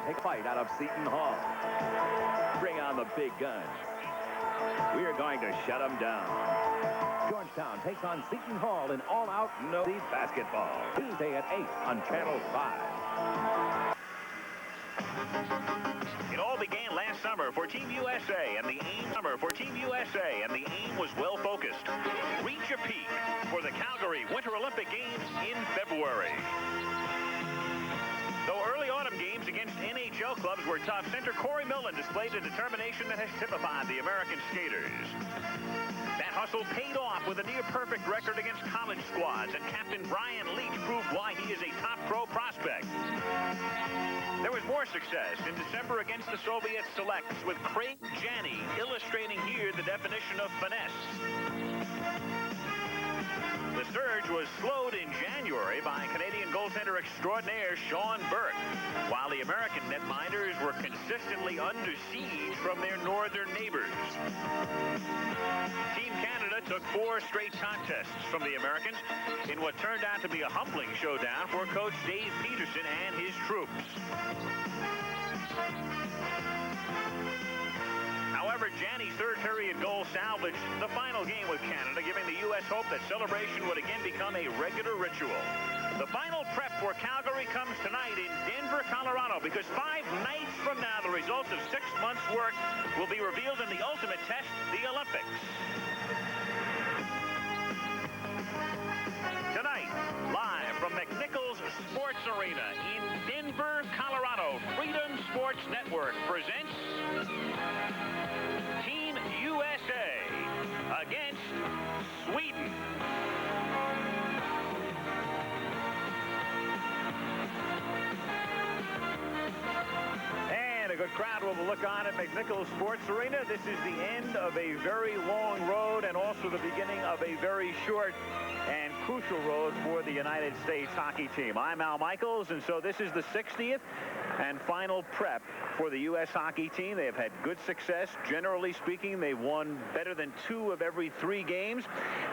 take a fight out of Seton Hall. Bring on the big guns. We are going to shut them down. Georgetown takes on Seton Hall in all-out no-seed basketball. Tuesday at 8 on Channel 5. It all began last summer for Team USA, and the aim was well focused. Reach a peak for the Calgary Winter Olympic Games in February. Though early autumn games against NHL clubs were tough, center Corey Millen displayed a determination that has typified the American skaters. That hustle paid off with a near-perfect record against college squads, and Captain Brian Leach proved why he is a top pro prospect. There was more success in December against the Soviet selects, with Craig Janney illustrating here the definition of finesse. The surge was slowed in January by Canadian goaltender extraordinaire Sean Burke, while the American netminders were consistently under siege from their northern neighbors. Team Canada took 4 straight contests from the Americans in what turned out to be a humbling showdown for coach Dave Peterson and his troops. However, Janney's third-period goal salvaged the final game with Canada, giving the U.S. hope that celebration would again become a regular ritual. The final prep for Calgary comes tonight in Denver, Colorado, because 5 nights from now, the results of 6 months' work will be revealed in the ultimate test, the Olympics. Tonight, live from McNichols Sports Arena in Denver, Colorado, Freedom Sports Network presents Team USA against Sweden. And a good crowd will look on at McNichols Sports Arena. This is the end of a very long road and also the beginning of a very short and crucial road for the United States hockey team. I'm Al Michaels, and so this is the 60th and final prep for the U.S. hockey team. They have had good success. Generally speaking, they've won better than 2 of every 3 games.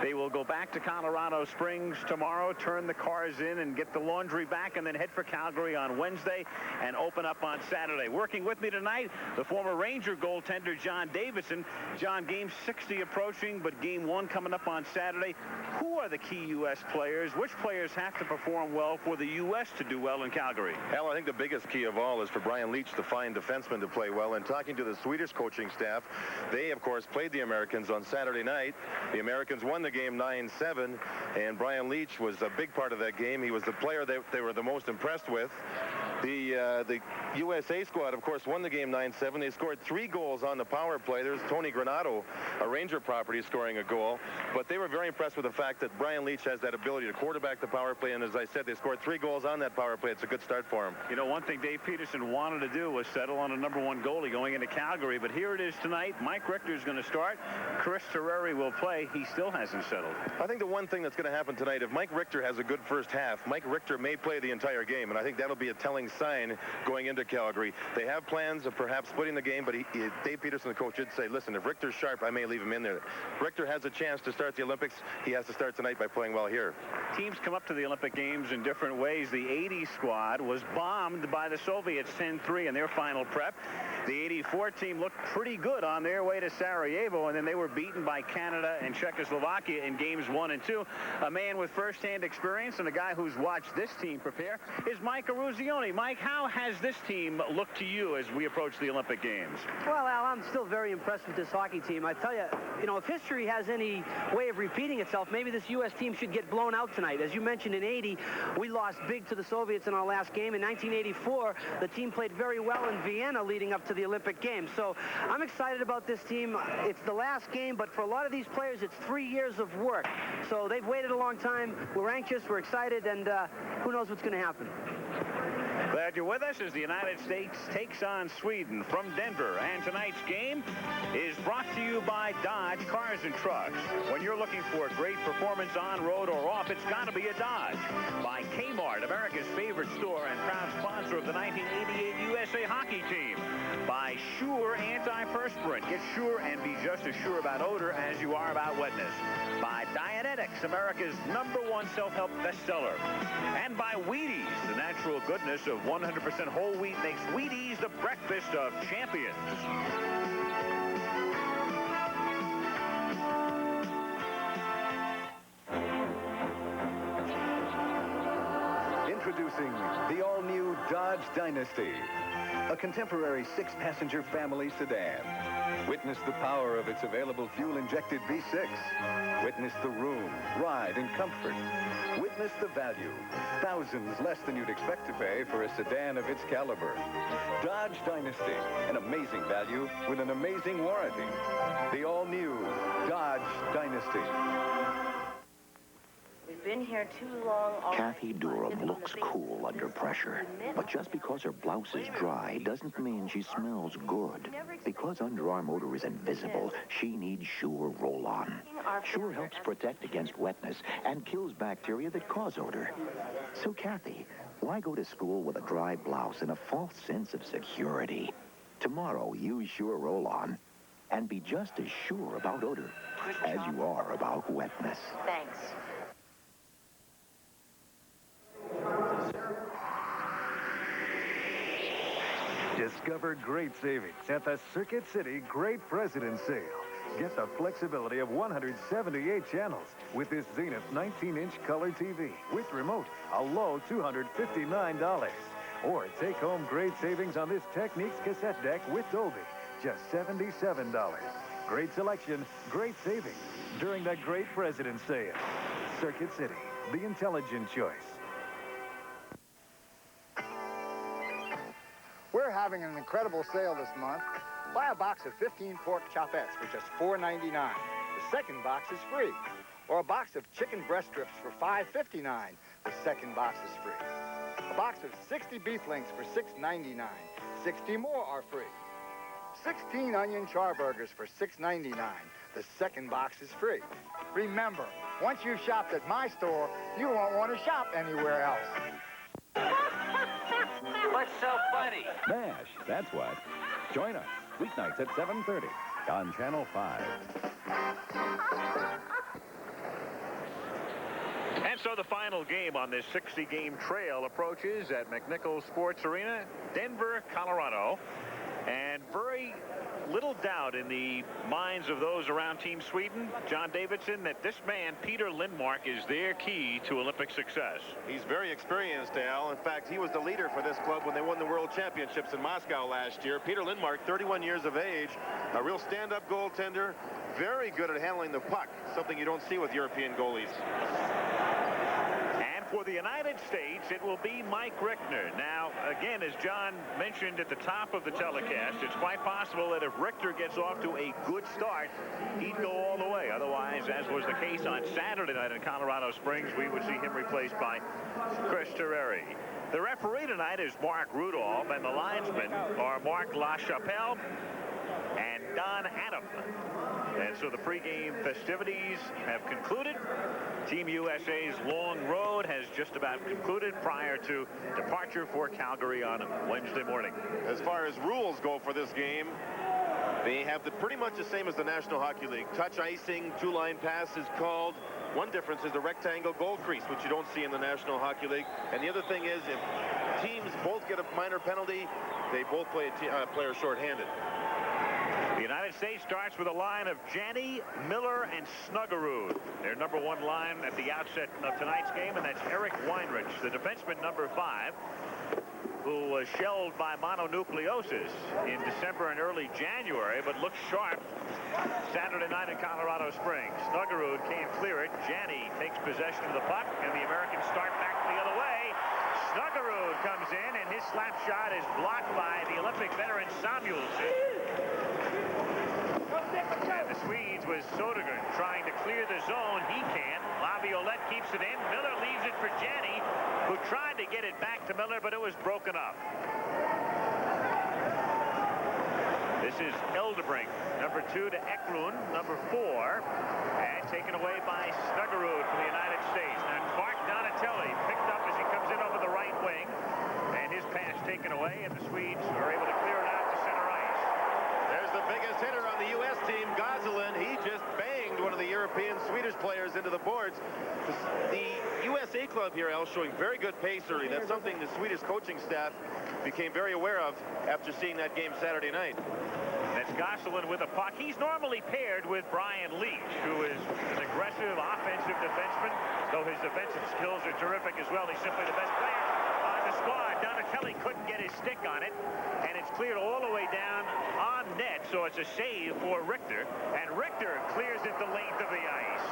They will go back to Colorado Springs tomorrow, turn the cars in and get the laundry back, and then head for Calgary on Wednesday and open up on Saturday. Working with me tonight, the former Ranger goaltender John Davidson. John, game 60 approaching, but game 1 coming up on Saturday. Who are the key U.S. players? Which players have to perform well for the U.S. to do well in Calgary? Hell, I think the biggest key of all is for Brian Leach to find defensemen to play well. And talking to the Swedish coaching staff, they, of course, played the Americans on Saturday night. The Americans won the game 9-7, and Brian Leach was a big part of that game. He was the player that they were the most impressed with. The USA squad, of course, won the game 9-7. They scored 3 goals on the power play. There's Tony Granato, a Ranger property, scoring a goal. But they were very impressed with the fact that Brian Leach has that ability to quarterback the power play. And as I said, they scored 3 goals on that power play. It's a good start for him. You know, one thing Dave Peterson wanted to do was settle on a #1 goalie going into Calgary. But here it is tonight. Mike Richter's going to start. Chris Terreri will play. He still hasn't settled. I think the one thing that's going to happen tonight, if Mike Richter has a good first half, Mike Richter may play the entire game. And I think that'll be a telling sign going into Calgary. They have plans of perhaps splitting the game, but Dave Peterson, the coach, did say, listen, if Richter's sharp, I may leave him in there. Richter has a chance to start the Olympics. He has to start tonight by playing well here. Teams come up to the Olympic Games in different ways. The 80 squad was bombed by the Soviets 10-3 in their final prep. The 84 team looked pretty good on their way to Sarajevo, and then they were beaten by Canada and Czechoslovakia in games 1 and 2. A man with first-hand experience and a guy who's watched this team prepare is Mike EROZIONE. Mike, how has this team looked to you as we approach the Olympic Games? Well, Al, I'm still very impressed with this hockey team. I tell you, if history has any way of repeating itself, maybe this U.S. team should get blown out tonight. As you mentioned, in 80, we lost big to the Soviets in our last game. In 1984, the team played very well in Vienna leading up to the Olympic Games. So I'm excited about this team. It's the last game, but for a lot of these players, it's 3 years of work. So they've waited a long time. We're anxious, we're excited, and who knows what's going to happen. Glad you're with us as the United States takes on Sweden from Denver. And tonight's game is brought to you by Dodge Cars and Trucks. When you're looking for a great performance on road or off, it's got to be a Dodge. By Kmart, America's favorite store and proud sponsor of the 1988 USA hockey team. By Sure Antiperspirant. Get sure and be just as sure about odor as you are about wetness. By Dianetics, America's #1 self-help bestseller. And by Wheaties, the natural goodness of 100% whole wheat makes Wheaties the breakfast of champions. Introducing the all-new Dodge Dynasty, a contemporary 6-passenger family sedan. Witness the power of its available fuel-injected V6. Witness the room, ride, and comfort. Witness the value. Thousands less than you'd expect to pay for a sedan of its caliber. Dodge Dynasty, an amazing value with an amazing warranty. The all-new Dodge Dynasty. We've been here too long already. Kathy Durham looks cool under pressure. But just because her blouse is dry doesn't mean she smells good. Because underarm odor is invisible, she needs Sure Roll-On. Sure helps protect against wetness and kills bacteria that cause odor. So, Kathy, why go to school with a dry blouse and a false sense of security? Tomorrow, use Sure Roll-On and be just as sure about odor as you are about wetness. Thanks. Discover great savings at the Circuit City Great President's Sale. Get the flexibility of 178 channels with this Zenith 19-inch color TV with remote, a low $259. Or take home great savings on this Techniques cassette deck with Dolby, just $77. Great selection, great savings during the Great President's Sale. Circuit City, the intelligent choice. We're having an incredible sale this month. Buy a box of 15 pork chopettes for just $4.99. The second box is free. Or a box of chicken breast strips for $5.59. The second box is free. A box of 60 beef links for $6.99. 60 more are free. 16 onion char burgers for $6.99. The second box is free. Remember, once you've shopped at my store, you won't want to shop anywhere else. What's so funny? MASH, that's what. Join us weeknights at 7:30 on Channel 5. And so the final game on this 60-game trail approaches at McNichols Sports Arena, Denver, Colorado. And very little doubt in the minds of those around Team Sweden, John Davidson, that this man, Peter Lindmark, is their key to Olympic success. He's very experienced, Al. In fact, he was the leader for this club when they won the World Championships in Moscow last year. Peter Lindmark, 31 years of age, a real stand-up goaltender, very good at handling the puck, something you don't see with European goalies. For the United States, it will be Mike Richter. Now, again, as John mentioned at the top of the telecast, it's quite possible that if Richter gets off to a good start, he'd go all the way. Otherwise, as was the case on Saturday night in Colorado Springs, we would see him replaced by Chris Terreri. The referee tonight is Mark Rudolph, and the linesmen are Mark LaChapelle and Don Adam. And so the pregame festivities have concluded. Team USA's long road has just about concluded prior to departure for Calgary on Wednesday morning. As far as rules go for this game, they have pretty much the same as the National Hockey League. Touch icing, two-line pass is called. One difference is the rectangle goal crease, which you don't see in the National Hockey League. And the other thing is, if teams both get a minor penalty, they both play a player shorthanded. The United States starts with a line of Janney, Miller, and Snuggerud. Their number one line at the outset of tonight's game, and that's Eric Weinrich, the defenseman number 5, who was shelled by mononucleosis in December and early January, but looks sharp Saturday night in Colorado Springs. Snuggerud can't clear it. Janney takes possession of the puck, and the Americans start back the other way. Snuggerud comes in, and his slap shot is blocked by the Olympic veteran Samuelsson. And the Swedes with Sodergren trying to clear the zone. He can't. Laviolette keeps it in. Miller leaves it for Janney, who tried to get it back to Miller, but it was broken up. This is Eldebrink, number 2 to Eklund, number 4, and taken away by Snuggerud for the United States. Now Clark Donatelli picked up as he comes in over the right wing, and his pass taken away, and the Swedes are able to clear it out to center ice. There's the biggest hitter on the U.S. team, Gosselin. He just banged one of the European Swedish players into the boards. The USA club here, Al, showing very good pace early. That's something the Swedish coaching staff became very aware of after seeing that game Saturday night. That's Gosselin with a puck. He's normally paired with Brian Leach, who is an aggressive offensive defenseman, though his defensive skills are terrific as well. He's simply the best player on the squad. Donatelli couldn't get his stick on it, and it's cleared all the way down on net, so it's a save for Richter, and Richter clears it the length of the ice.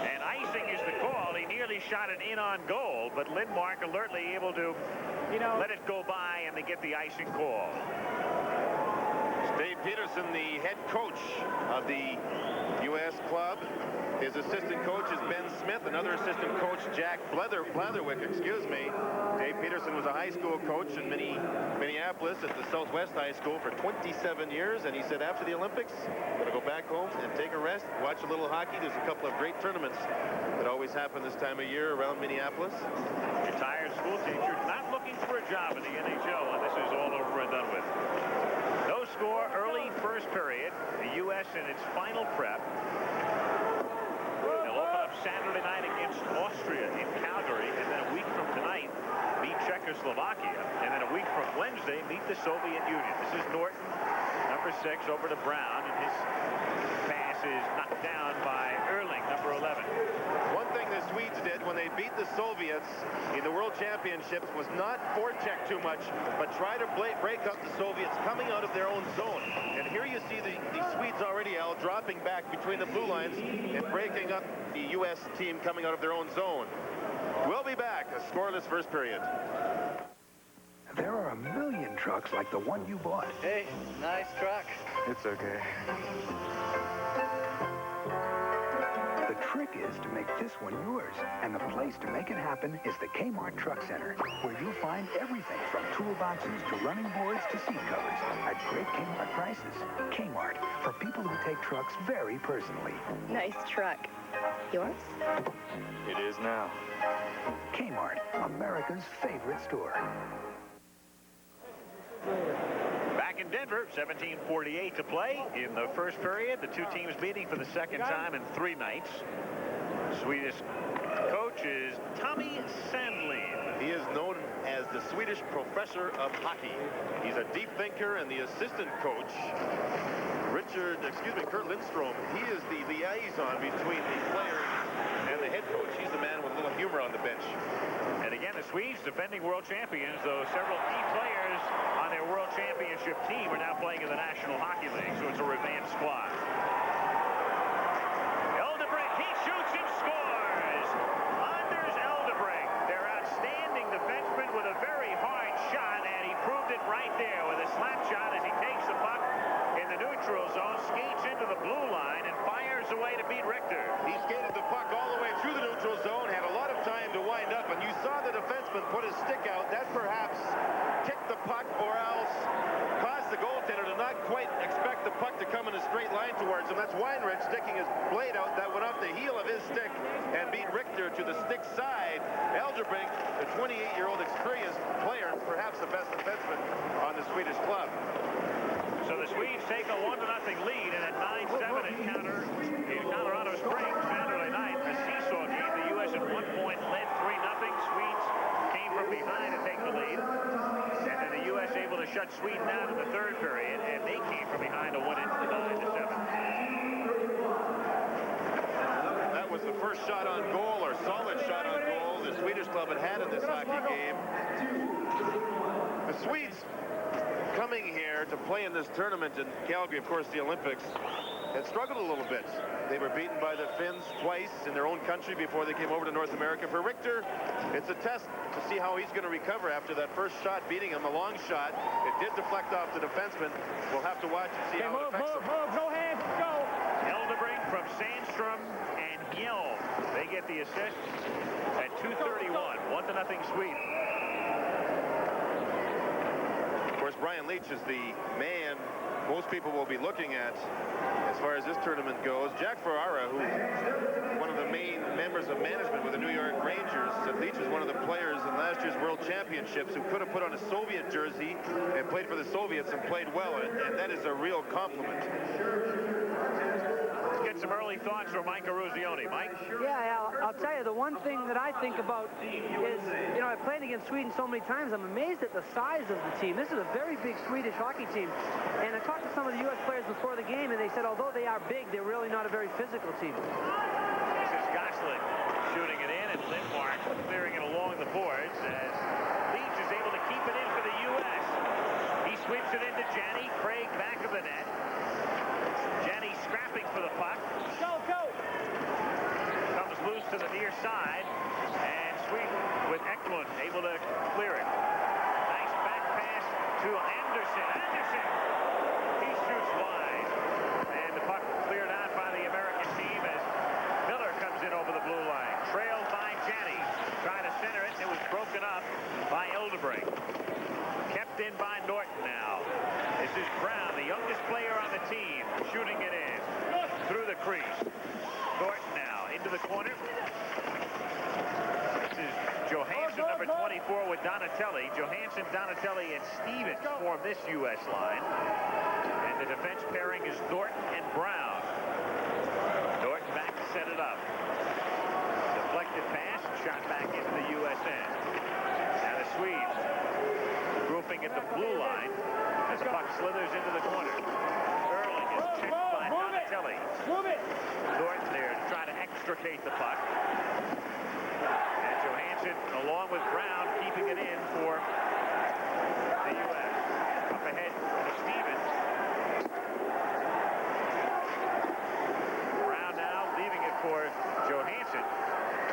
And icing is the call. He nearly shot it in on goal, but Lindmark alertly able to let it go by, and they get the icing call. Dave Peterson, the head coach of the U.S. club. His assistant coach is Ben Smith. Another assistant coach, Jack Blatherwick, Dave Peterson was a high school coach in Minneapolis at the Southwest High School for 27 years. And he said after the Olympics, going to go back home and take a rest, watch a little hockey. There's a couple of great tournaments that always happen this time of year around Minneapolis. Retired school teacher, not looking for a job in the NHL when this is all over and done with. No score, early first period. The U.S. in its final prep. They'll open up Saturday night against Austria in Calgary, and then a week from tonight meet Czechoslovakia, and then a week from Wednesday meet the Soviet Union. This is Norton, number 6, over to Brown, and his pass is knocked down by Erling, number 11. One thing the Swedes did when they beat the Soviets in the World Championships was not forecheck too much, but try to break up the Soviets coming out of their own zone. And here you see the Swedes already, Al, dropping back between the blue lines and breaking up the U.S. team coming out of their own zone. We'll be back. A scoreless first period. There are a million trucks like the one you bought. Hey, nice truck. It's okay. The trick is to make this one yours, and the place to make it happen is the Kmart Truck Center, where you'll find everything from toolboxes to running boards to seat covers at great Kmart prices. Kmart, for people who take trucks very personally. Nice truck. Yours? It is now. Kmart, America's favorite store. Back in Denver, 17:48 to play in the first period. The two teams meeting for the second time in 3 nights. Swedish coach is Tommy Sandlin. He is known as the Swedish professor of hockey. He's a deep thinker, and the assistant coach, Kurt Lindstrom, he is the liaison between the players and the head coach. He's the man with a little humor on the bench. And again, the Swedes, defending world champions, though several key players on their world championship team are now playing in the National Hockey League, so it's a revamped squad. Eldebrink, he shoots and scores! Anders Eldebrink, their outstanding defenseman with a very hard shot, and he proved it right there with a slap shot as he takes the puck in the neutral zone, skates into the blue line, and fires away to beat Richter. He skated the puck all the way through the neutral zone, had a lot of time to wind up, and you saw the defenseman put his stick out. That perhaps kicked the puck or else caused the goaltender to not quite expect the puck to come in a straight line towards him. That's Weinrich sticking his blade out. That went off the heel of his stick and beat Richter to the stick side. Eldebrink, the 28-year-old experienced player, perhaps the best defenseman on the Swedish club. So the Swedes take a 1-0 lead, and at 9-7 in Colorado Springs Saturday night, a seesaw game. The U.S. at one point led 3-0. Swedes came from behind to take the lead, and then the U.S. able to shut Sweden down in the third period, and they came from behind to win it 9-7. That was the first shot on goal, or solid shot on goal, the Swedish club had in this hockey game. The Swedes coming here to play in this tournament in Calgary, of course, the Olympics, had struggled a little bit. They were beaten by the Finns twice in their own country before they came over to North America. For Richter, it's a test to see how he's going to recover after that first shot beating him, a long shot. It did deflect off the defenseman. We'll have to watch and see how it affects him. Go ahead, go! Eldebrink from Sandstrom and Hjelm. They get the assist at 2:31. 1-0 Sweden. Of course, Brian Leach is the man most people will be looking at as far as this tournament goes. Jack Ferrara, who's one of the main members of management with the New York Rangers, said Leach was one of the players in last year's World Championships who could have put on a Soviet jersey and played for the Soviets and played well, and that is a real compliment. Let's get some early thoughts from Mike EROZIONE. Mike? Yeah, Al, I'll tell you, the one thing that I think about is, you know, I played against Sweden so many times, I'm amazed at the size of the team. This is a very big Swedish hockey team. And I talked to some of the U.S. players before the game, and they said, although they are big, they're really not a very physical team. This is Gosling shooting it in, and Lindmark clearing it along the boards as Leach is able to keep it in for the U.S. He sweeps it into Janney. Craig back of the net. Janney scrapping for the puck. Go, go! Comes loose to the near side, and Sweden with Eklund able to clear it. Nice back pass to Anderson. Anderson! He shoots wide. And the puck cleared out by the American team as Miller comes in over the blue line. Trailed by Janney. Trying to center it. It was broken up by Eldebrink. Kept in by Norton now. This is Brown, the youngest player on the team, shooting it in through the crease. Norton now into the corner. This is Johansson, number 24, with Donatelli. Johansson, Donatelli, and Stevens form this U.S. line. And the defense pairing is Norton and Brown. Norton back to set it up. Deflected pass, shot back into the U.S. end. Now the Swedes grouping at the blue line as the puck slithers into the corner. Erling is checked by Donatelli. Move it! Norton there to try to extricate the puck. And Johansson, along with Brown, keeping it in for the U.S. Up ahead to Stevens. Brown now leaving it for Johansson.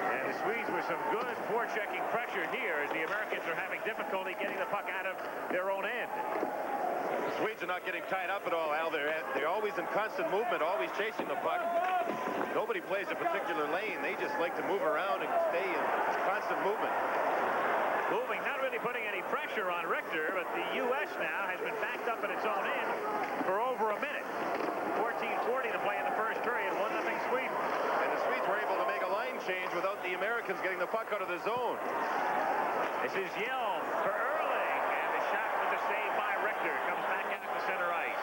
And the Swedes with some good forechecking pressure here as the Americans are having difficulty getting the puck out of their own end. The Swedes are not getting tied up at all, Al. They're always in constant movement, always chasing the puck. Nobody plays a particular lane. They just like to move around and stay in constant movement. Moving, not really putting any pressure on Richter, but the U.S. now has been backed up at its own end for over a minute. 14:40 to play in the first period, 1-0 Sweden. And the Swedes were able to make a line change without the Americans getting the puck out of the zone. This is Hjelm for Erling, and the shot with the save by Richter comes back out to center ice.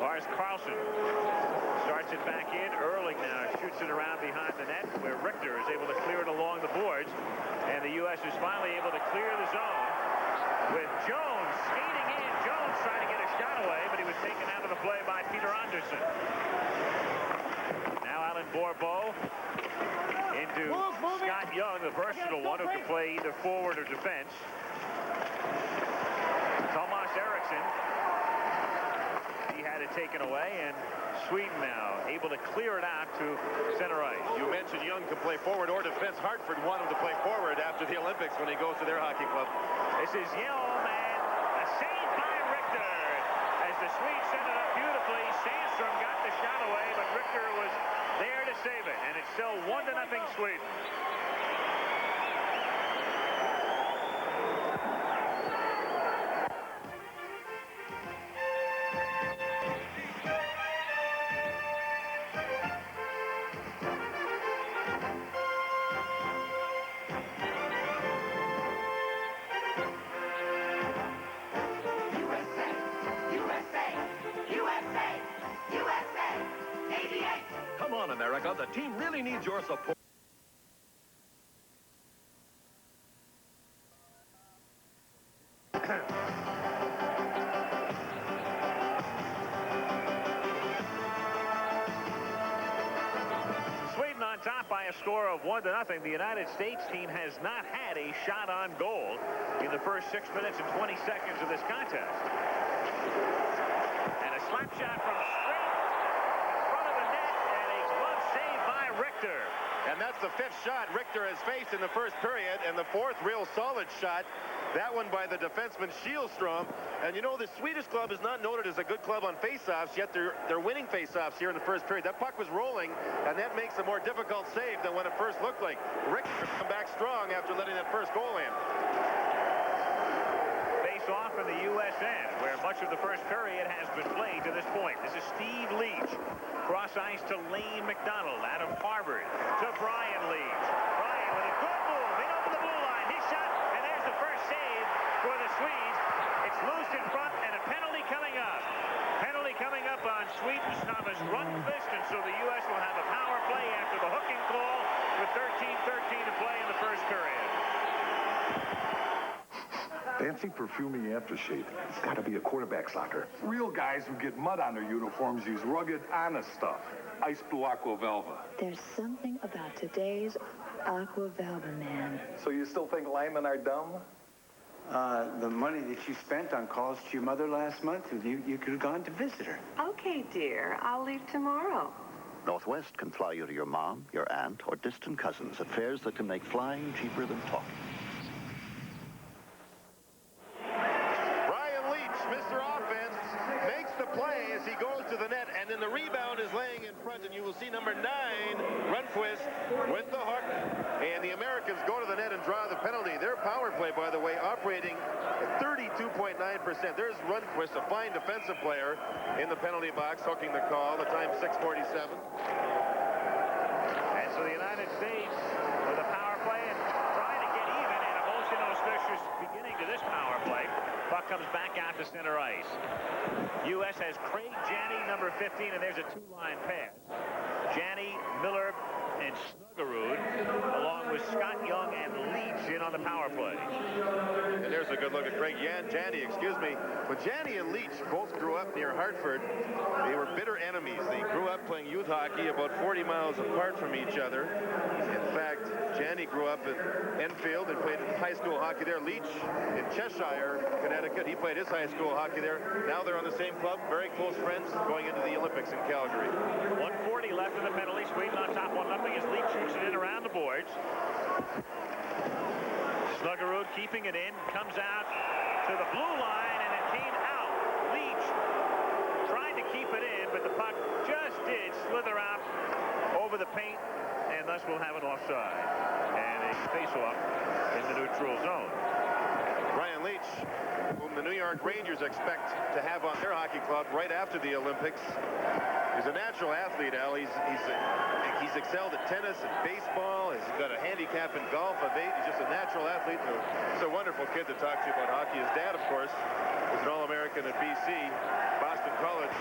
Lars Carlson starts it back in. Erling now shoots it around behind the net, where Richter is able to clear it along the boards. And the U.S. is finally able to clear the zone with Jones skating in. Jones trying to get a shot away, but he was taken out of the play by Peter Anderson. Now Alan Bourbeau into Scott Young, the versatile one who can play either forward or defense. Tomas Eriksson, he had it taken away, and Sweden now able to clear it out to center ice. You mentioned Young can play forward or defense. Hartford want him to play forward after the Olympics when he goes to their hockey club. This is Hjelm, and a save by Richter as the Swedes set it up beautifully. Sandstrom got the shot away, but Richter was there to save it, and it's still 1-0 Sweden. Come on, America. The team really needs your support. Sweden on top by a score of 1-0. The United States team has not had a shot on goal in the first 6 minutes and 20 seconds of this contest. And a slap shot from straight in front of the net, and a glove save by Richter. And that's the 5th shot Richter has faced in the first period, and the 4th real solid shot. That one by the defenseman Kihlström. And you know, the Swedish club is not noted as a good club on faceoffs, yet they're winning faceoffs here in the first period. That puck was rolling, and that makes a more difficult save than what it first looked like. Richter come back strong after letting that first goal in. Face off in the U.S. end, where much of the first period has been played to this point. This is Steve Leach. Cross ice to Lane McDonald. Adam Harvard to Brian Leach. Brian with a good move in over the blue line. His shot, and there's the first save for the Swedes. It's loose in front, and a penalty coming up. Penalty coming up on Sweden's Thomas RUNDQVIST, and so the U.S. will have a power play after the hooking call with 13:13 to play in the first period. Fancy perfumey aftershave. It's got to be a quarterback's locker. Real guys who get mud on their uniforms use rugged, honest stuff. Ice Blue Aqua Velva. There's something about today's Aqua Velva Man. So you still think linemen are dumb? The money that you spent on calls to your mother last month, you could have gone to visit her. Okay, dear. I'll leave tomorrow. Northwest can fly you to your mom, your aunt, or distant cousins at fares that can make flying cheaper than talking. Brian Leach, Mr. Offense, makes the play as he goes to the net, and then the rebound is laying in front, and you will see number 9, RUNDQVIST, with the hook, and the Americans go to the net and draw the penalty. Their power play, by the way, operating at 32.9%. There's RUNDQVIST, a fine defensive player, in the penalty box, hooking the call. The time 6:47. And so the United States with a power play and trying to get even in a most inauspicious beginning to this power play. Puck comes back out to center ice. U.S. has Craig Janney, number 15, and there's a two-line pass. Janney, Miller, and Snuggerud, along with Scott Young and Leach in on the power play. And there's a good look at Craig Janney, excuse me. But Janney and Leach both grew up near Hartford. They were bitter enemies. They grew up playing youth hockey about 40 miles apart from each other. In fact, Janney grew up in Enfield and played high school hockey there. Leach in Cheshire, Connecticut. He played his high school hockey there. Now they're on the same club, very close friends going into the Olympics in Calgary. 1:40 left in the penalty. Sweden on top 1-0 as Leach shoots it in around the boards. Snuggerud keeping it in, comes out to the blue line, and it came out. Leach tried to keep it in, but the puck just did slither out over the paint, and thus we'll have an offside. And a face-off in the neutral zone. Brian Leach, whom the New York Rangers expect to have on their hockey club right after the Olympics, is a natural athlete, Al. He's excelled at tennis and baseball. He's got a handicap in golf of 8. He's just a natural athlete. He's a wonderful kid to talk to you about hockey. His dad, of course, was an All-American at BC, Boston College.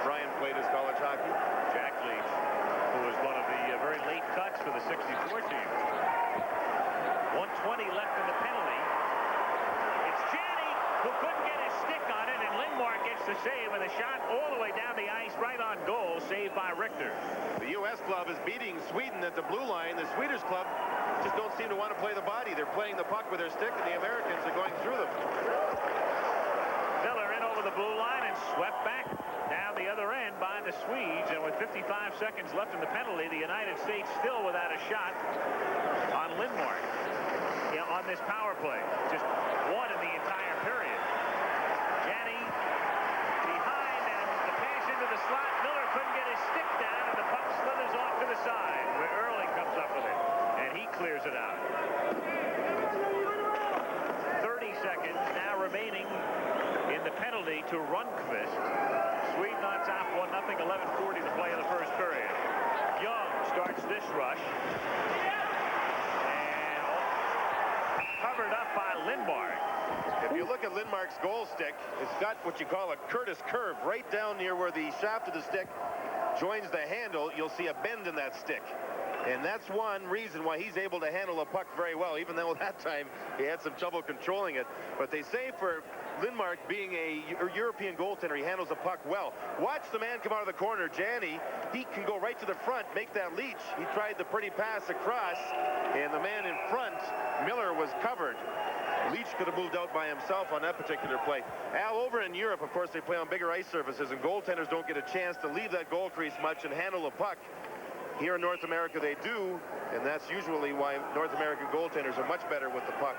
Brian played his college hockey. Jack Leach, who was one of the very late cuts for the 64 team. 1:20 left in the penalty. It's Janney who couldn't get his stick on it, and Lindmark gets the save with a shot all the way down the ice, right on goal, saved by Richter. The U.S. club is beating Sweden at the blue line. The Swedish club just don't seem to want to play the body. They're playing the puck with their stick, and the Americans are going through them. Miller in over the blue line and swept back down the other end by the Swedes. And with 55 seconds left in the penalty, the United States still without a shot on Lindmark. Yeah, on this power play. Just one in the entire period. Janney behind, and the pass into the slot. Miller couldn't get his stick down, and the puck slithers off to the side, where Early comes up with it, and he clears it out. 30 seconds now remaining in the penalty to RUNDQVIST. Sweden on top 1-0, 11:40 to play in the first period. Young starts this rush. Covered up by Lindmark. If you look at Lindmark's goal stick, it's got what you call a Curtis curve right down near where the shaft of the stick joins the handle. You'll see a bend in that stick. And that's one reason why he's able to handle a puck very well, even though that time he had some trouble controlling it. But they say for Lindmark being a European goaltender, he handles the puck well. Watch the man come out of the corner, Janney. He can go right to the front, make that Leach. He tried the pretty pass across, and the man in front, Miller, was covered. Leach could have moved out by himself on that particular play. Al, over in Europe, of course, they play on bigger ice surfaces, and goaltenders don't get a chance to leave that goal crease much and handle a puck. Here in North America, they do, and that's usually why North American goaltenders are much better with the puck.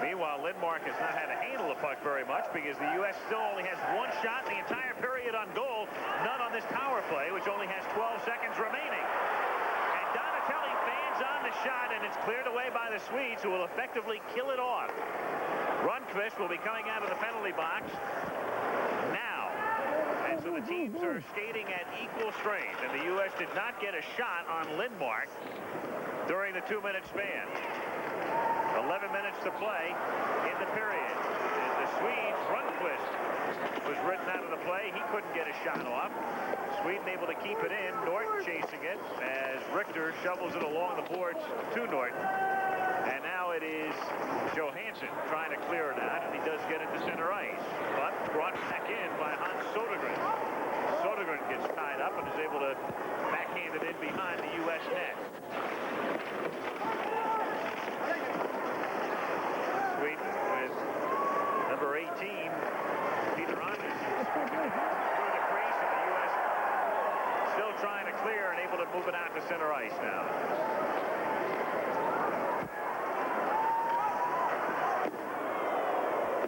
Meanwhile, Lindmark has not had to handle the puck very much because the U.S. still only has one shot in the entire period on goal, none on this power play, which only has 12 seconds remaining. And Donatelli fans on the shot, and it's cleared away by the Swedes, who will effectively kill it off. RUNDQVIST will be coming out of the penalty box now. And so the teams are skating at equal strength, and the U.S. did not get a shot on Lindmark during the 2-minute span. 11 minutes to play in the period. The Swedes, RUNDQVIST was written out of the play. He couldn't get a shot off. Sweden able to keep it in. Norton chasing it as Richter shovels it along the boards to Norton. And now it is Johansson trying to clear it out, and he does get into center ice. But brought back in by Hans Sodergren. Sodergren gets tied up and is able to backhand it in behind the U.S. net. Sweden with number 18, PETERSON, through the crease, and the U.S. still trying to clear and able to move it out to center ice now.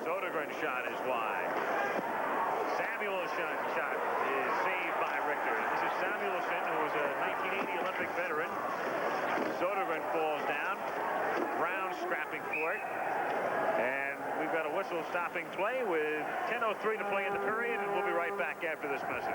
Sodergren's shot is wide. Samuelson's shot is saved by Richter. This is Samuelson, who was a 1980 Olympic veteran. Sodergren falls down. Brown scrapping for it. And we've got a whistle stopping play with 10:03 to play in the period, and we'll be right back after this message.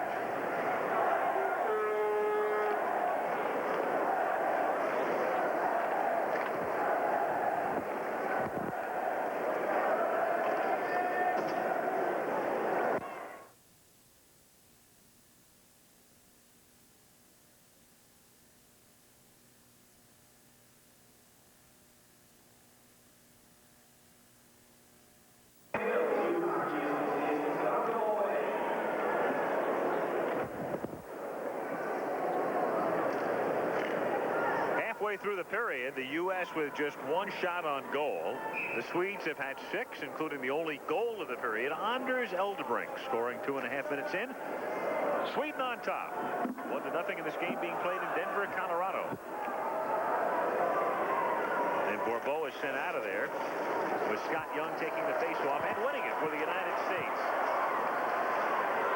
Through the period, the U.S. with just one shot on goal. The Swedes have had 6, including the only goal of the period. Anders Eldebrink scoring 2.5 minutes in. Sweden on top. 1-0 in this game being played in Denver, Colorado. And Bourbeau is sent out of there with Scott Young taking the faceoff and winning it for the United States.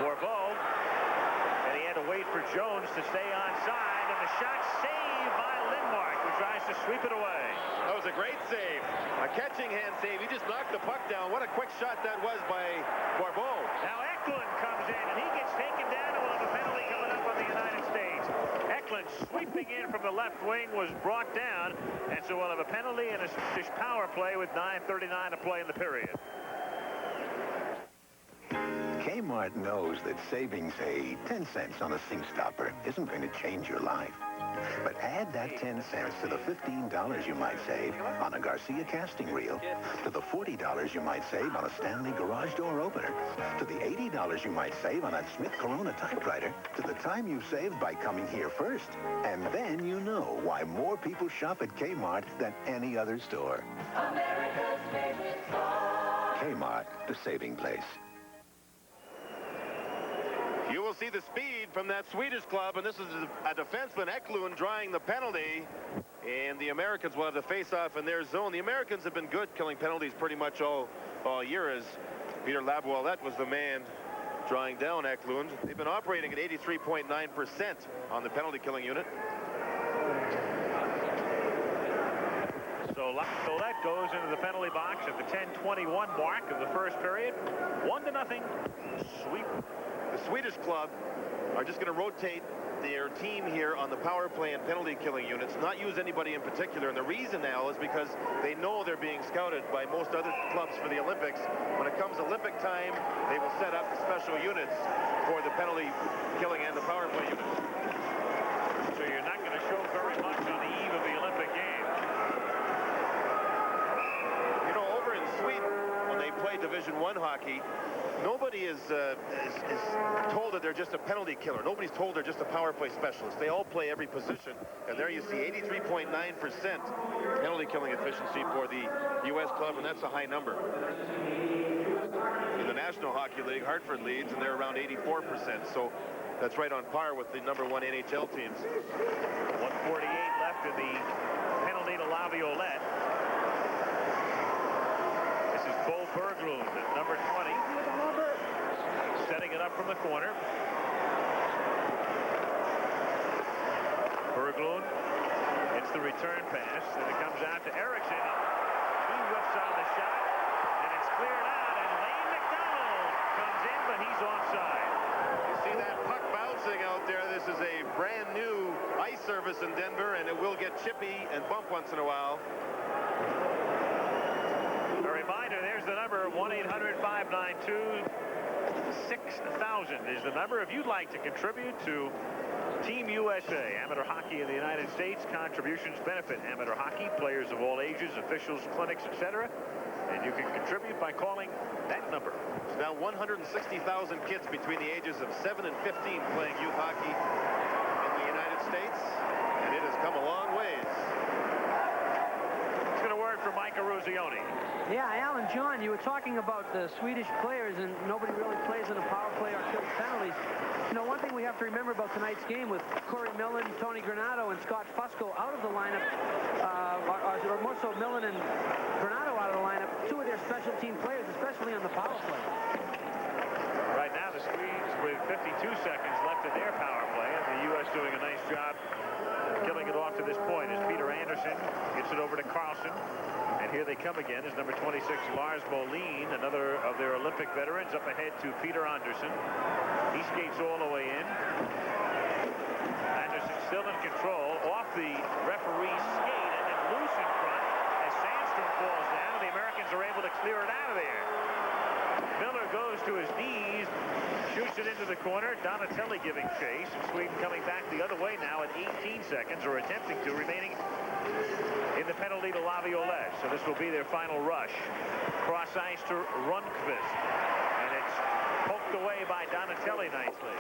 Bourbeau, and he had to wait for Jones to stay onside, and the shot saved by Lindmark, who tries to sweep it away. That was a great save. A catching hand save. He just knocked the puck down. What a quick shot that was by Bourbeau. Now Eklund comes in, and he gets taken down, and we'll have a penalty coming up on the United States. Eklund sweeping in from the left wing was brought down, and so we'll have a penalty and a Swedish power play with 9:39 to play in the period. Kmart knows that saving, say, 10 cents on a sink stopper isn't going to change your life. But add that 10 cents to the $15 you might save on a Garcia casting reel, to the $40 you might save on a Stanley garage door opener, to the $80 you might save on that Smith Corona typewriter, to the time you've saved by coming here first. And then you know why more people shop at Kmart than any other store. America's favorite store. Kmart, the saving place. You will see the speed from that Swedish club, and this is a defenseman, Eklund, drawing the penalty, and the Americans will have the face-off in their zone. The Americans have been good killing penalties pretty much all year, as Peter Laviolette was the man drawing down Eklund. They've been operating at 83.9% on the penalty killing unit. So Laviolette goes into the penalty box at the 10:21 mark of the first period. 1-0 sweep. The Swedish club are just going to rotate their team here on the power play and penalty killing units, not use anybody in particular. And the reason now is because they know they're being scouted by most other clubs for the Olympics. When it comes Olympic time, they will set up the special units for the penalty killing and the power play units. So you're not going to show very much on the eve of the Olympic Games. You know, over in Sweden, when they play Division I hockey, nobody is told that they're just a penalty killer. Nobody's told they're just a power play specialist. They all play every position. And there you see 83.9% penalty killing efficiency for the U.S. club, and that's a high number. In the National Hockey League, Hartford leads, and they're around 84%. So that's right on par with the #1 NHL teams. 1:48 left in the penalty to Laviolette. This is Bo Berglund at number 20. Setting it up from the corner. Berglund hits the return pass. Then it comes out to Eriksson. He whips on the shot, and it's cleared out. And Lane McDonald comes in, but he's offside. You see that puck bouncing out there. This is a brand new ice surface in Denver, and it will get chippy and bump once in a while. A reminder, there's the number, 1-800-592-6000 is the number if you'd like to contribute to Team USA, amateur hockey in the United States. Contributions benefit amateur hockey, players of all ages, officials, clinics, etc. And you can contribute by calling that number. It's now 160,000 kids between the ages of 7 and 15 playing youth hockey in the United States, and it has come a long ways. Let's get a word from Mike EROZIONE. Yeah, Alan, John, you were talking about the Swedish players, and nobody really plays in a power play or kills penalties. You know, one thing we have to remember about tonight's game with Corey Millen, Tony Granato, and Scott Fusco out of the lineup, or more so Millen and Granato out of the lineup, two of their special team players, especially on the power play. Right now, the Swedes with 52 seconds left in their power play, and the U.S. doing a nice job killing it off to this point as Peter Anderson gets it over to Carlson. And here they come again as number 26, Lars Bolin, another of their Olympic veterans, up ahead to Peter Anderson. He skates all the way in. Anderson still in control, off the referee's skate, and then loose in front as Sandstrom falls down. The Americans are able to clear it out of there. Miller goes to his knees, shoots it into the corner. Donatelli giving chase. Sweden coming back the other way now at 18 seconds, or attempting to, remaining in the penalty to Laviolette. So this will be their final rush. Cross ice to RUNDQVIST. And it's poked away by Donatelli nicely.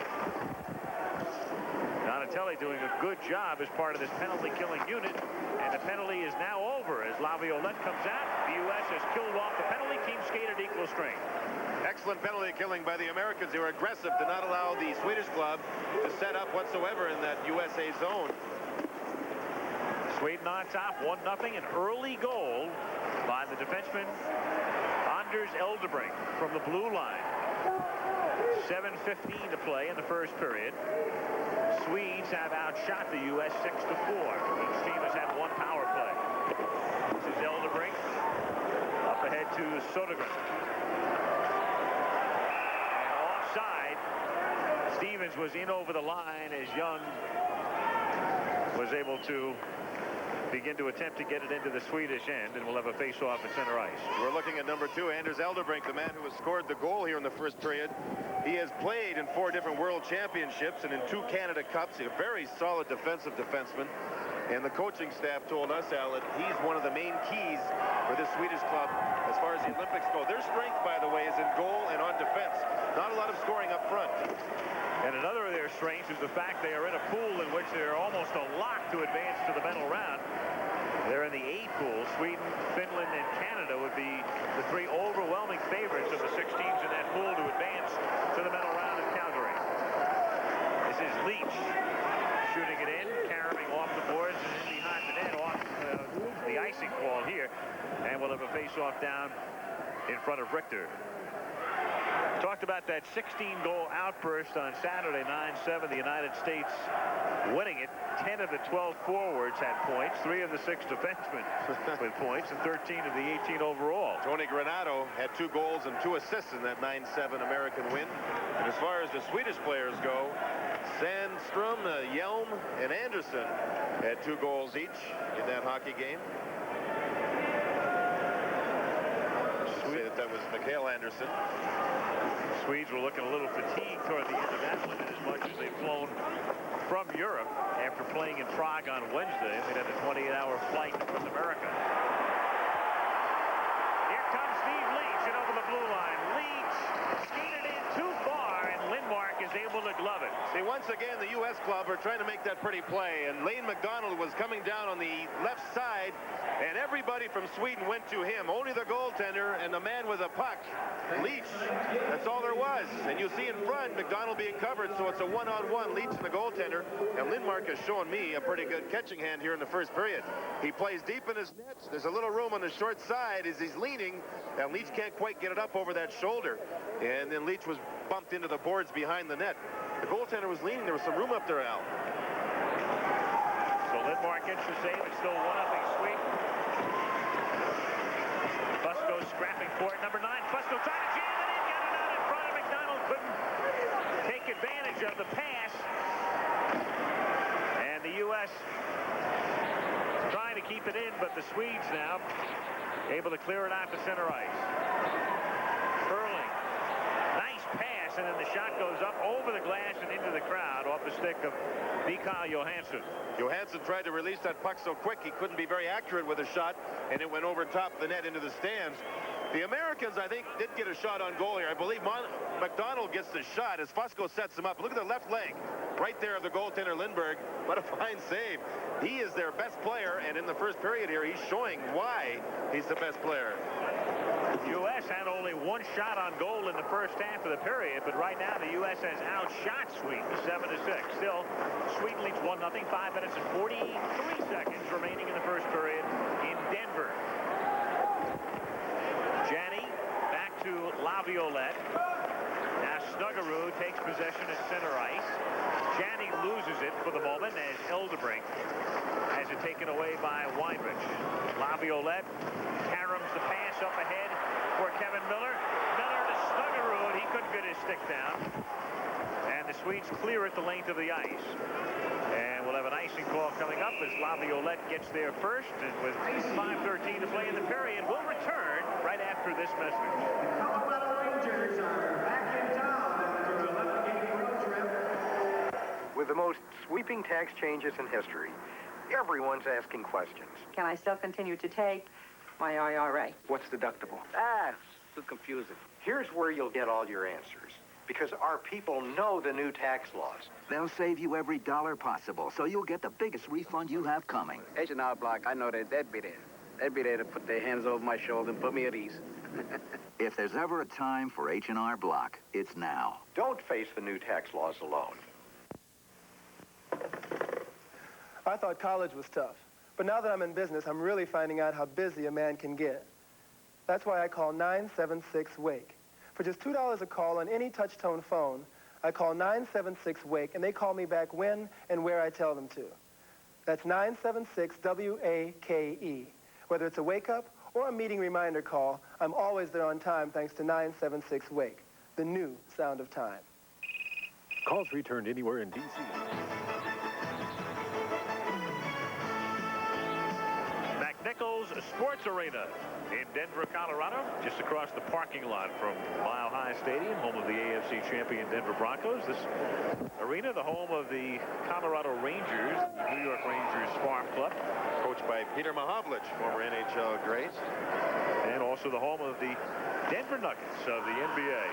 Donatelli doing a good job as part of this penalty-killing unit. And the penalty is now over as Laviolette comes out. The U.S. has killed off the penalty. Team skated equal strength. Excellent penalty killing by the Americans. They were aggressive to not allow the Swedish club to set up whatsoever in that USA zone. Sweden on top, 1-0. An early goal by the defenseman Anders Eldebrink from the blue line. 7:15 to play in the first period. Swedes have outshot the U.S. 6-4. Each team has had one power play. This is Eldebrink up ahead to Sodergren. And offside. Stevens was in over the line as Young was able to begin to attempt to get it into the Swedish end, and we'll have a face-off at center ice. We're looking at number 2, Anders Eldebrink, the man who has scored the goal here in the first period. He has played in 4 different world championships and in 2 Canada Cups. A very solid defensive defenseman. And the coaching staff told us, Al, that he's one of the main keys for this Swedish club as far as the Olympics go. Their strength, by the way, is in goal and on defense. Not a lot of scoring up front. And another of their strengths is the fact they are in a pool in which they're almost a lock to advance to the medal round. They're in the A pool. Sweden, Finland, and Canada would be the 3 overwhelming favorites of the 6 teams in that pool to advance to the medal round in Calgary. This is Leach shooting it in, carrying off the boards and in behind the net off the icing call here. And we'll have a face-off down in front of Richter. Talked about that 16-goal outburst on Saturday, 9-7, the United States winning it. 10 of the 12 forwards had points, 3 of the 6 defensemen with points, and 13 of the 18 overall. Tony Granato had 2 goals and 2 assists in that 9-7 American win. And as far as the Swedish players go, Sandstrom, Hjelm, and Anderson had 2 goals each in that hockey game. Say that was Mikael Anderson. Swedes were looking a little fatigued toward the end of that one, as much as they've flown from Europe after playing in Prague on Wednesday. They had a 28-hour flight to North America. Here comes Steve Leach and over the blue line. Leach skated in too far, and Lindmark is able to glove it. See, once again, the U.S. club are trying to make that pretty play, and Lane McDonald was coming down on the left side, and everybody from Sweden went to him. Only the goaltender and the man with a puck, Leach. That's all there was. And you see in front, McDonald being covered, so it's a one-on-one, Leach and the goaltender. And Lindmark has shown me a pretty good catching hand here in the first period. He plays deep in his net. There's a little room on the short side as he's leaning, and Leach can't quite get it up over that shoulder. And then Leach was bumped into the boards behind the net. The goaltender was leaning. There was some room up there, Al. So Lindmark gets the save. It's still 1-0 Sweden. Fusco scrapping for it. Number 9, Fusco tried to jam it in, got it out in front, and McDonald couldn't take advantage of the pass. And the U.S. keep it in, but the Swedes now able to clear it out to center ice. Hurling. Nice pass, and then the shot goes up over the glass and into the crowd off the stick of Mikael Johansson. Johansson tried to release that puck so quick he couldn't be very accurate with a shot, and it went over top of the net into the stands. The Americans, I think, did get a shot on goal here. I believe McDonald gets the shot as Fusco sets him up. Look at the left leg right there of the goaltender Lindbergh. What a fine save. He is their best player, and in the first period here, he's showing why he's the best player. U.S. had only one shot on goal in the first half of the period, but right now the U.S. has outshot Sweden 7-6. Still, Sweden leads 1-0, 5 minutes and 43 seconds remaining in the first period in Denver. Janney back to LaViolette. Now Snuggerud takes possession at center ice. Janney loses it for the moment as Eldebrink has it taken away by Weinrich. LaViolette caroms the pass up ahead for Kevin Miller. Miller to Snuggerud. He couldn't get his stick down. And the Swedes clear it the length of the ice. And we'll have an icing call coming up as LaViolette gets there first. And with 5:13 to play in the period, we'll return right after this message. The Colorado Rangers are back in town after an 11-game road trip. With the most sweeping tax changes in history, everyone's asking questions. Can I still continue to take my IRA? What's deductible? Too confusing. Here's where you'll get all your answers. Because our people know the new tax laws. They'll save you every dollar possible, so you'll get the biggest refund you have coming. H&R Block, I know they'd be there. They'd be there to put their hands over my shoulder and put me at ease. If there's ever a time for H&R Block, it's now. Don't face the new tax laws alone. I thought college was tough, but now that I'm in business, I'm really finding out how busy a man can get. That's why I call 976-WAKE. For just $2 a call on any touch-tone phone, I call 976-WAKE, and they call me back when and where I tell them to. That's 976-WAKE. Whether it's a wake-up or a meeting reminder call, I'm always there on time thanks to 976-WAKE, the new sound of time. Calls returned anywhere in D.C. McNichols Sports Arena in Denver, Colorado, just across the parking lot from Mile High Stadium, home of the AFC champion Denver Broncos. This arena, the home of the Colorado Rangers, New York Rangers Farm Club. Coached by Peter Mahovlich, former NHL great. And also the home of the Denver Nuggets of the NBA.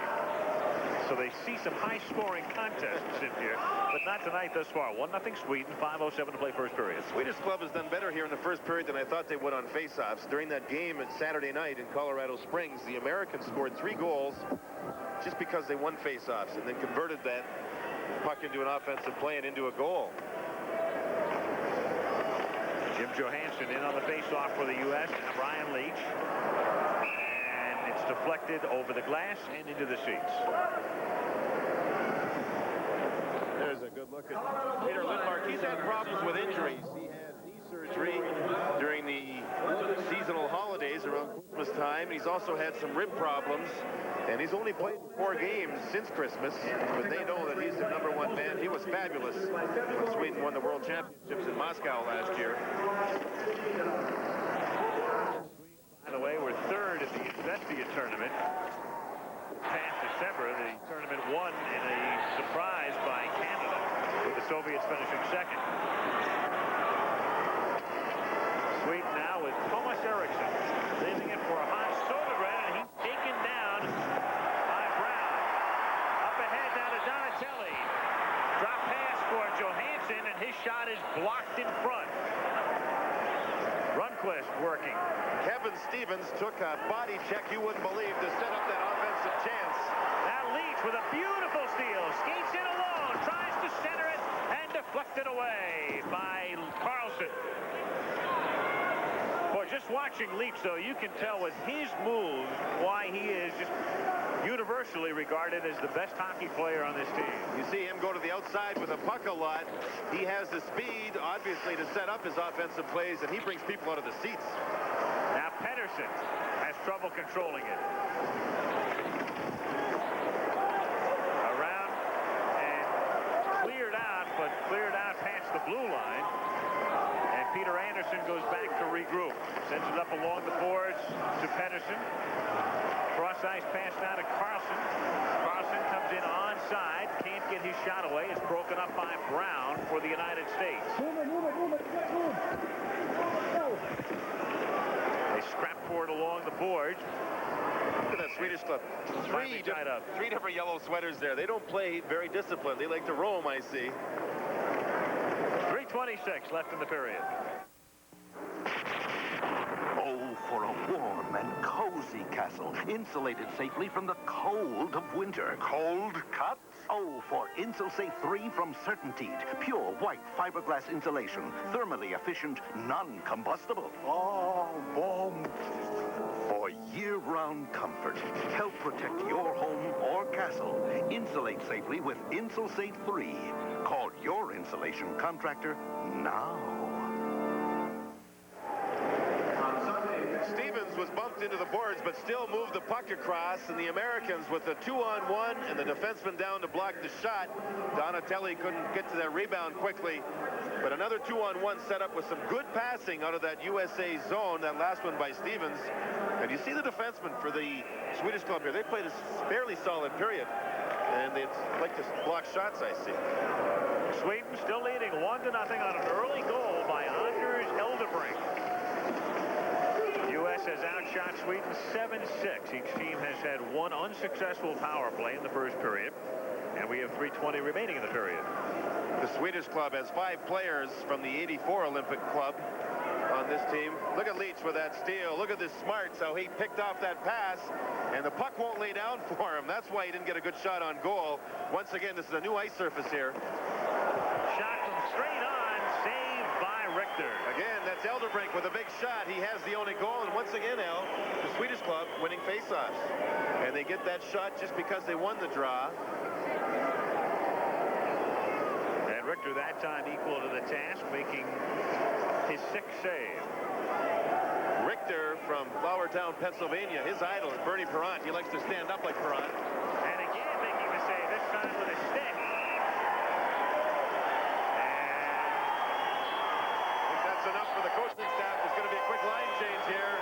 So they see some high-scoring contests in here, but not tonight thus far. 1-0 Sweden, 5:07 to play first period. The Swedish club has done better here in the first period than I thought they would on faceoffs. During that game at Saturday night in Colorado Springs, the Americans scored 3 goals just because they won faceoffs and then converted that puck into an offensive play and into a goal. Jim Johansson in on the faceoff for the U.S. and Brian Leach. It's deflected over the glass and into the seats. There's a good look at Peter Lindmark. He's had problems with injuries. He had knee surgery during the seasonal holidays around Christmas time. He's also had some rib problems, and he's only played 4 games since Christmas, but they know that he's the #1 man. He was fabulous when Sweden won the World Championships in Moscow last year. By the way, we're third in the Investia tournament. Past December, the tournament won in a surprise by Canada, with the Soviets finishing second. Sweden now with Thomas Eriksson, leaving it for Hans Sodergren, and he's taken down by Brown. Up ahead now to Donatelli. Drop pass for Johansson, and his shot is blocked in front. Rundqvist working. Kevin Stevens took a body check you wouldn't believe to set up that offensive chance. Now Leach with a beautiful steal. Skates in alone. Tries to center it and deflected away by Carlson. Boy, just watching Leach, though, you can tell with his moves why he is just universally regarded as the best hockey player on this team. You see him go to the outside with a puck a lot. He has the speed, obviously, to set up his offensive plays, and he brings people out of the seats. Now Pedersen has trouble controlling it. Around and cleared out, but cleared out past the blue line. And Peter Anderson goes back to regroup. Sends it up along the boards to Pedersen. Cross ice pass now to Carlson. Carlson comes in onside. Can't get his shot away. It's broken up by Brown for the United States. They scrap for it along the boards. Look at that Swedish club. Three different yellow sweaters there. They don't play very disciplined. They like to roam, I see. 3:26 left in the period. Oh, for a warm and cozy castle, insulated safely from the cold of winter. Cold cuts? Oh, for Insulsafe 3 from Certainteed. Pure white fiberglass insulation. Thermally efficient, non-combustible. Oh, warm. For year-round comfort. Help protect your home or castle. Insulate safely with Insulsafe 3. Call your insulation contractor now. Stevens was bumped into the boards, but still moved the puck across, and the Americans with the 2-on-1 and the defenseman down to block the shot. Donatelli couldn't get to that rebound quickly, but another 2-on-1 set up with some good passing out of that USA zone, that last one by Stevens. And you see the defenseman for the Swedish club here. They played a fairly solid period, and it's like to block shots, I see. Sweden still leading 1-0 on an early goal by Anders Eldebrink. U.S. has outshot Sweden 7-6. Each team has had one unsuccessful power play in the first period, and we have 3:20 remaining in the period. The Swedish club has 5 players from the '84 Olympic club on this team. Look at Leach with that steal. Look at this Smarts, how he picked off that pass, and the puck won't lay down for him. That's why he didn't get a good shot on goal. Once again, this is a new ice surface here. Shot from straight on, saved by Richter. Again, that's Eldebrink with a big shot. He has the only goal, and once again, Al, the Swedish club winning faceoffs. And they get that shot just because they won the draw. And Richter that time equal to the task, making his 6th save. Richter from Flowertown, Pennsylvania. His idol is Bernie Perrant. He likes to stand up like Perrant. And again making the save, this time with a stick. Enough for the coaching staff. There's going to be a quick line change here.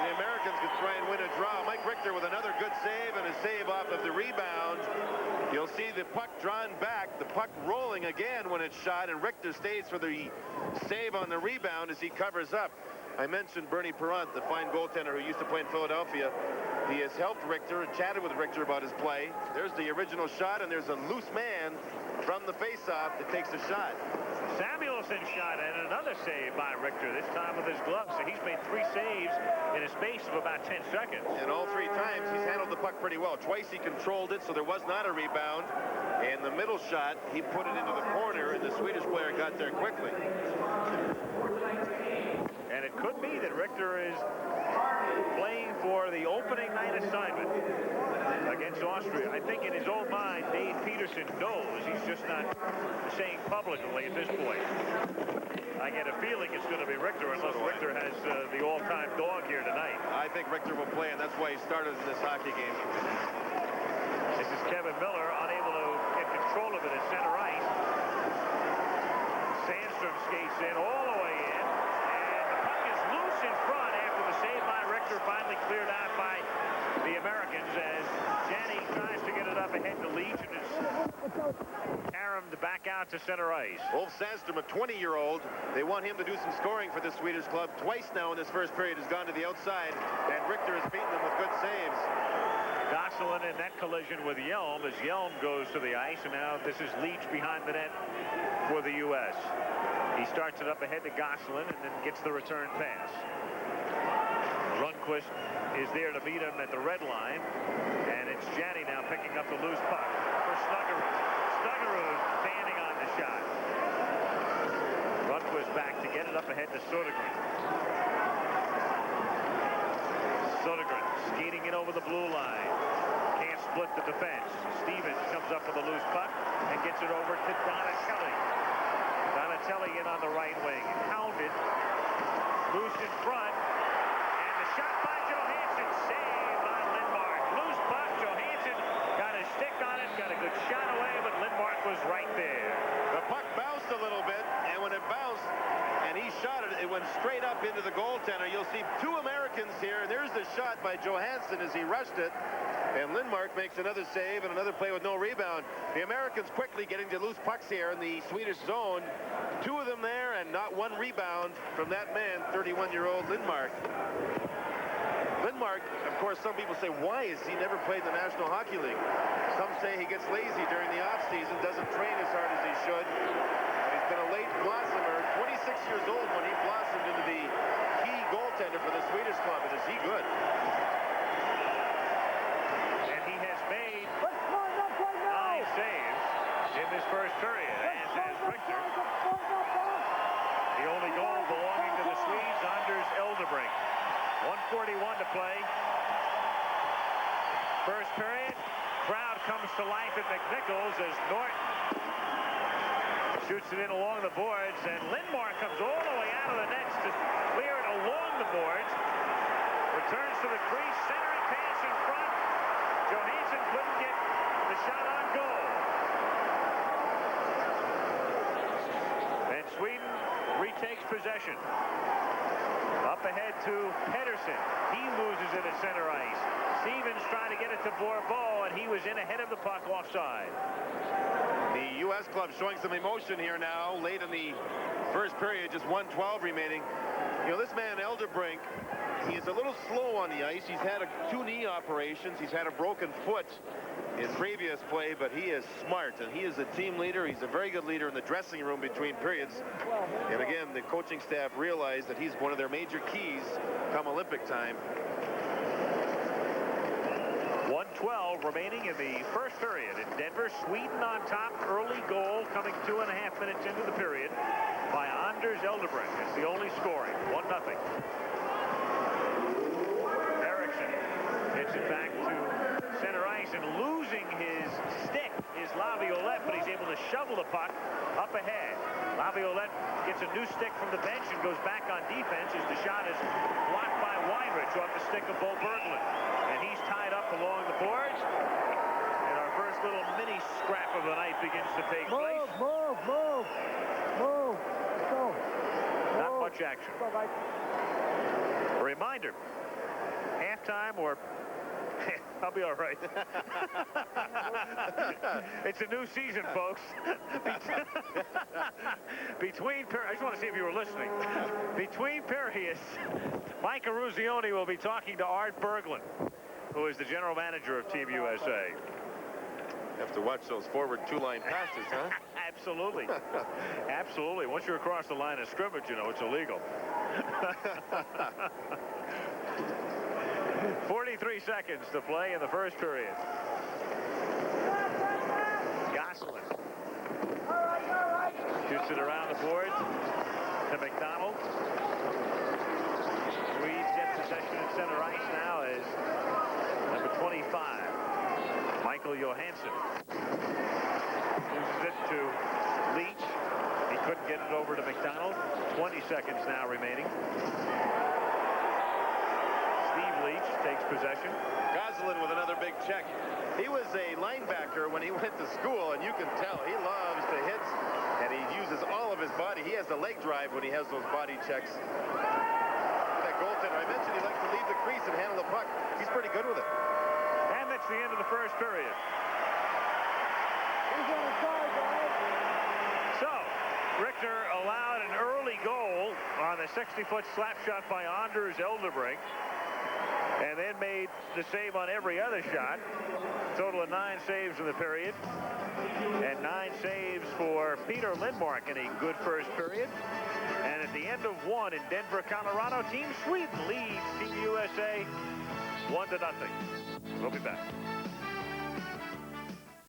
The Americans could try and win a draw. Mike Richter with another good save and a save off of the rebound. You'll see the puck drawn back, the puck rolling again when it's shot, and Richter stays for the save on the rebound as he covers up. I mentioned Bernie Perrant, the fine goaltender who used to play in Philadelphia. He has helped Richter and chatted with Richter about his play. There's the original shot, and there's a loose man from the faceoff that takes the shot. Samuelson shot and another save by Richter, this time with his glove. So he's made 3 saves in a space of about 10 seconds. And all 3 times he's handled the puck pretty well. Twice he controlled it, so there was not a rebound. And the middle shot, he put it into the corner, and the Swedish player got there quickly. And it could be that Richter is playing for the opening night assignment against Austria. I think in his own mind, Dave Peterson knows. He's just not saying publicly at this point. I get a feeling it's going to be Richter unless Richter has the all-time dog here tonight. I think Richter will play, and that's why he started in this hockey game. This is Kevin Miller, unable to get control of it at center ice. Sandstrom skates in all the way in, and the puck is loose in front after the save by Richter, finally cleared out by the Americans as Janney tries to get it up ahead to Leach, and is caromed back out to center ice. Ulf Sandstrom, a 20-year-old. They want him to do some scoring for the Swedish club. Twice now in this first period has gone to the outside, and Richter has beaten them with good saves. Gosselin in that collision with Yelm as Yelm goes to the ice, and now this is Leach behind the net for the U.S. He starts it up ahead to Gosselin and then gets the return pass. Rundqvist is there to meet him at the red line, and it's Janney now picking up the loose puck for Snuggerud. Snuggerud standing on the shot. Rundqvist back to get it up ahead to Sodergren. Sodergren skating in over the blue line. Can't split the defense. Stevens comes up with a loose puck and gets it over to Donatelli. Donatelli in on the right wing. Hounded. Loose in front. And the shot by Johansson. Saved by Lindmark. Loose puck. Johansson got his stick on it. Got a good shot away, but Lindmark was right there. The puck bounced a little bit, and when it bounced and he shot went straight up into the goaltender. You'll see two Americans here, and there's the shot by Johansson as he rushed it. And Lindmark makes another save and another play with no rebound. The Americans quickly getting to loose pucks here in the Swedish zone. Two of them there and not one rebound from that man, 31-year-old Lindmark. Lindmark, of course, some people say, why has he never played in the National Hockey League? Some say he gets lazy during the offseason, doesn't train as hard as he should. But he's been a late blossomer, 26 years old when he blossomed into the key goaltender for the Swedish club. And is he good? And he has made 9 saves in this first period, as has Richter. The only goal belonging to the Swedes, Anders Eldebrink. 1:41 to play. First period. Crowd comes to life at McNichols as Norton shoots it in along the boards, and Lindmark comes all the way out of the nets to clear it along the boards. Returns to the crease, centering pass in front. Johansson couldn't get the shot on goal. And Sweden retakes possession. Up ahead to Pettersson. He loses it at center ice. Stevens trying to get it to Bourbeau, and he was in ahead of the puck offside. The U.S. club showing some emotion here now, late in the first period, just 1:12 remaining. You know, this man, Eldebrink, he is a little slow on the ice. He's had 2 knee operations. He's had a broken foot in previous play, but he is smart, and he is a team leader. He's a very good leader in the dressing room between periods. And again, the coaching staff realized that he's one of their major keys come Olympic time. 1:12 remaining in the first period in Denver. Sweden on top. Early goal coming 2.5 minutes into the period by Anders Eldebrink. It's the only scoring. 1-0. Eriksson hits it back to center ice, and losing his stick is Laviolette, but he's able to shovel the puck up ahead. Laviolette gets a new stick from the bench and goes back on defense as the shot is blocked by Weinrich off the stick of Bo Berglund. And he's tied up along the boards. And our first little mini scrap of the night begins to take place. Move. Go. Not much action. A reminder, halftime or I'll be all right. It's a new season, folks. Between I just want to see if you were listening. Between periods, Mike EROZIONE will be talking to Art Berglund, who is the general manager of Team USA. Have to watch those forward 2-line passes, huh? Absolutely. Absolutely. Once you're across the line of scrimmage, you know, it's illegal. 43 seconds to play in the first period. Gosselin shoots it around the boards to McDonald. Swedes get possession at center ice now as number 25, Michael Johansson. Loses it to Leach. He couldn't get it over to McDonald. 20 seconds now remaining. Leach takes possession. Gosselin with another big check. He was a linebacker when he went to school, and you can tell he loves to hit, and he uses all of his body. He has the leg drive when he has those body checks. That goaltender, I mentioned he likes to leave the crease and handle the puck. He's pretty good with it. And that's the end of the first period. So, Richter allowed an early goal on the 60-foot slap shot by Anders Eldebrink, and then made the save on every other shot. Total of 9 saves in the period, and 9 saves for Peter Lindmark in a good first period. And at the end of 1 in Denver, Colorado, Team Sweden leads Team USA 1-0. We'll be back.